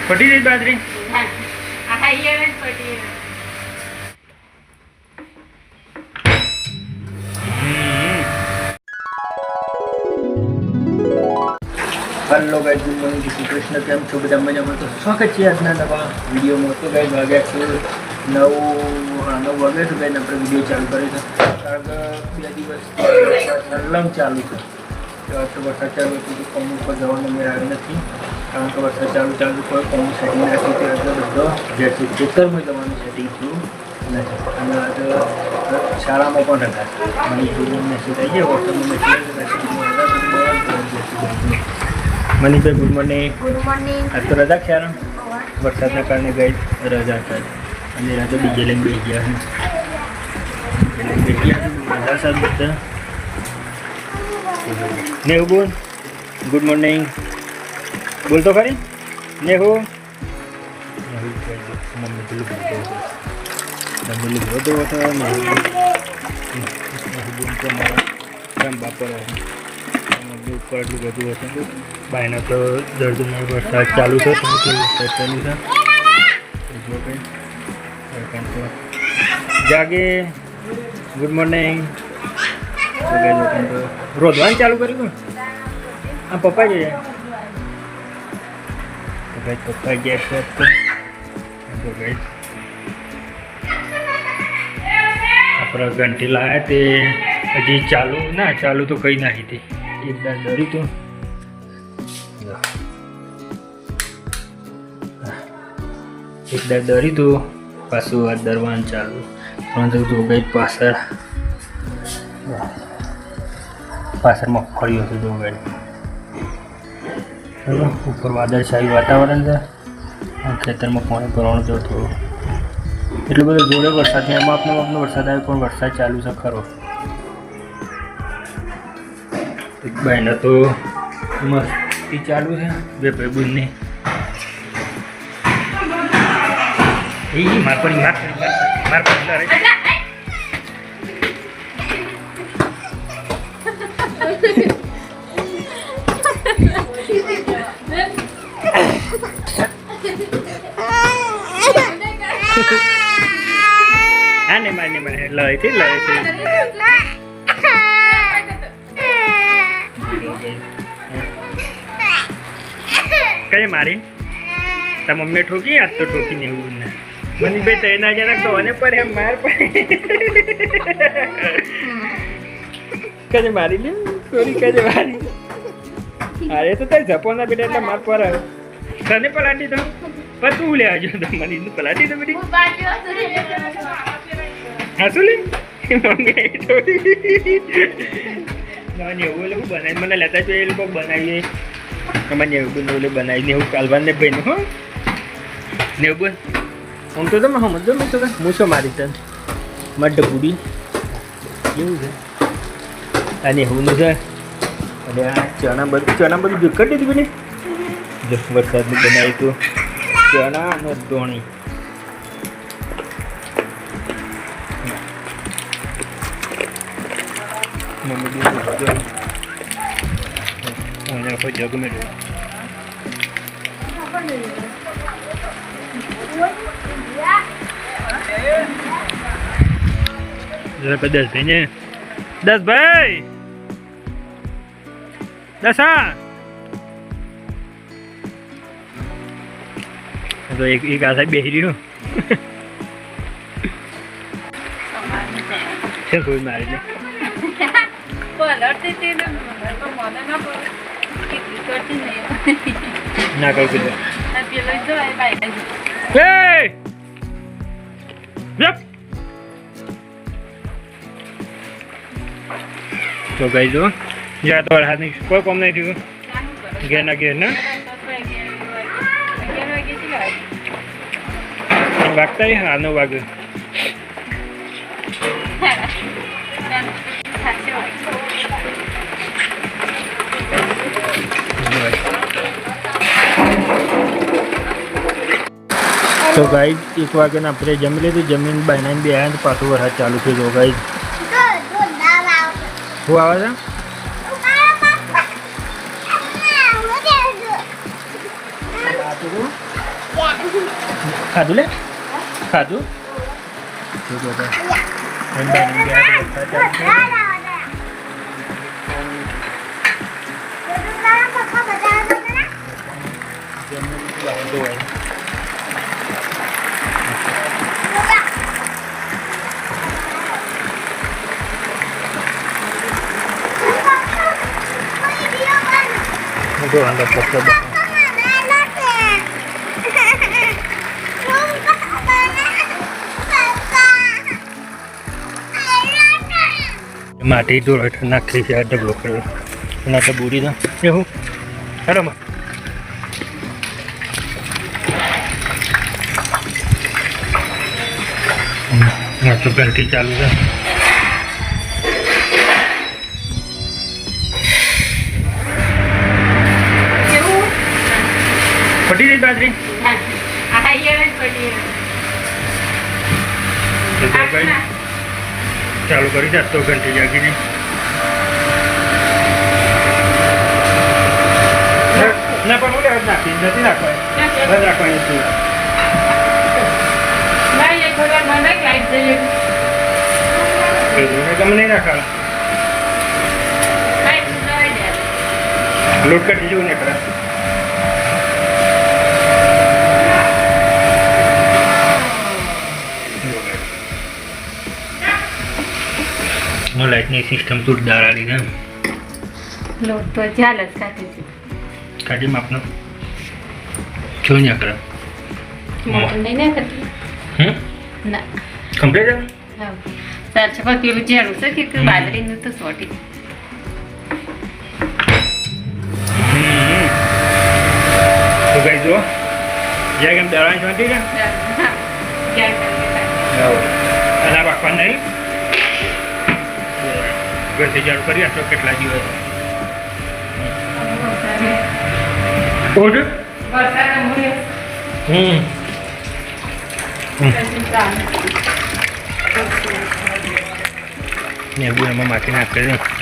પટી જઈ બાજરી hello guys good morning Shri Krishna केम छो બધા મજામાં તો સ્વાગત છે આજના નવા વિડીયોમાં તો ગાઈસ વાગ્યા છે 9 વાગે તો ગાઈસ આપણે વિડીયો ચાલુ કરી છે કારણ કે બે દિવસ લમ ચાલુ છે તો વરસાદ ચાલુ છે તો કોમ ઉપર જવાનું મેળ આવ્યો નથી કારણ કે વરસાદ ચાલુ કોઈ કોમ સેટિંગ નથી તો આજે બધો જે ખેતરમાં જવાનું સેટિંગ થયું નથી અને આજે શાળામાં પણ હતા મને મેસેજ આવી ગયો વોટ્સઅપમાં મેસેજ મનીષભાઈ ગુડ મોર્નિંગ આજ તો રજા ખ્યાલ વરસાદના કારણે ગઈ રજા થાય અને રાતે બીજે લઈને બેસી ગયા રજા સાથ બધા નેહુ બોલ ગુડ મોર્નિંગ બોલ તો ખરી નેહુ મમ્મી પેલું બોલતો મમ્મી બોલતો હતો નેહુ બોલ તો મારા બાપર ઉપર એટલું બધું હતું બાયના તો દર્દમાં વરસાદ ચાલુ છે વરસાદ ચાલુ છે જો કંઈ તો જાગે ગુડ મોર્નિંગ રોધવાનું ચાલુ કર્યું આ પપ્પા જઈએ તો ભાઈ પપ્પા ગયા છે તો ભાઈ આપણે ઘંટી લાવ્યા તે હજી ચાલુ તો કંઈ નાખી હતી એકદમ ડરી તો એકદમ ડરી તો પાછું આ દરવાન ચાલુ પરંતુ જો ગઈ પાછળ મગફળી હતું જો ગઈ ઉપર વાદળછાયું વાતાવરણ છે ખેતરમાં પાણી ભરવાનું જો થોડું એટલું બધું જોડે વરસાદ નહીં આપનો વરસાદ આવ્યો પણ વરસાદ ચાલુ છે ખરો બહેનો તો મસ્તી ચાલુ છે બે ભાઈ બુનની માર પણ હા ને મારે લઈ છે કઈ મારી તા મમ્મી ઠોકી આજ તો ઠોકી ને એવું ને મને બે તૈના જણા તો અને પર એમ માર કજે મારી લે સોરી કજે મારી અરે તો તારી જપોના બેટા એટલે માર પર તને પલાટી દો પર તું લે આજો તો મને ઇને પલાટી દો બેટી હા શું લે મમ્મી થોડી ના ને ઓલે બનાવી મને લેતા જો એ લોકો બનાવીએ મને એવું બનાવીને એવું કાલવાને ભાઈ હો ને બોલ આમ તો તમે સમજો મેં તો મૂછો મારી છે મડ પૂરી એવું છે અને એવું છે અને આ ચણા બધું જો કરી દીધું બેને જો વરસાદનું બનાવી તો ચણા અને ધોણી મમ્મી અને કોઈ જગ મેં દસ ભાઈ ને 10 ભાઈ 10 હા તો એક આ સાહેબ બેસી રહ્યું છે કોઈ મારી લે ના કઈ કીધું તો ગઈ જો જ્યાં તો હાથની કોઈ કોમ નહીં થયું ઘેર ને વાગતા હા 9 વાગે તો ગાઈસ 1 વાગે ના આપણે જમી લીધું જમીન બનાવીને બે આવ્યા પાછું વરસાદ ચાલુ થઈ ગયો ગાઈસ શું આવે છે ખાધું લે ખાધું તો બધા ઠંડા Gue anggap pokok mati itu lah nak sih ada blok itu nak buri dah ya hu ada mah masuk ganti चालू dah पटी नहीं बाजरी चालू करी जा तो घंटे जागी नहीं ना पण उद्या नाखी નથી નાખવાની છે ના એ થોડા મને લાઈટ દઈએ એ તમે નહીં નાખા લોટ કરી જો ને કરા લાઈટની સિસ્ટમ જોરદાર આવી ને લોટ તો ચાલે જ કાઢી કાઢી માપનો જોઈ કરે નહીં ના કરતી ના કમ્પ્લીટ હા સાર છે પણ પેલું જેડું છે કે બાજરીનું તો સોટી તો ગઈ જો જે કેમ દરાણ શાંતિ ને અને બાપા નહીં ઘરથી ચાલુ કરી તો કેટલા દિવસ ને એમાં માટી નાખી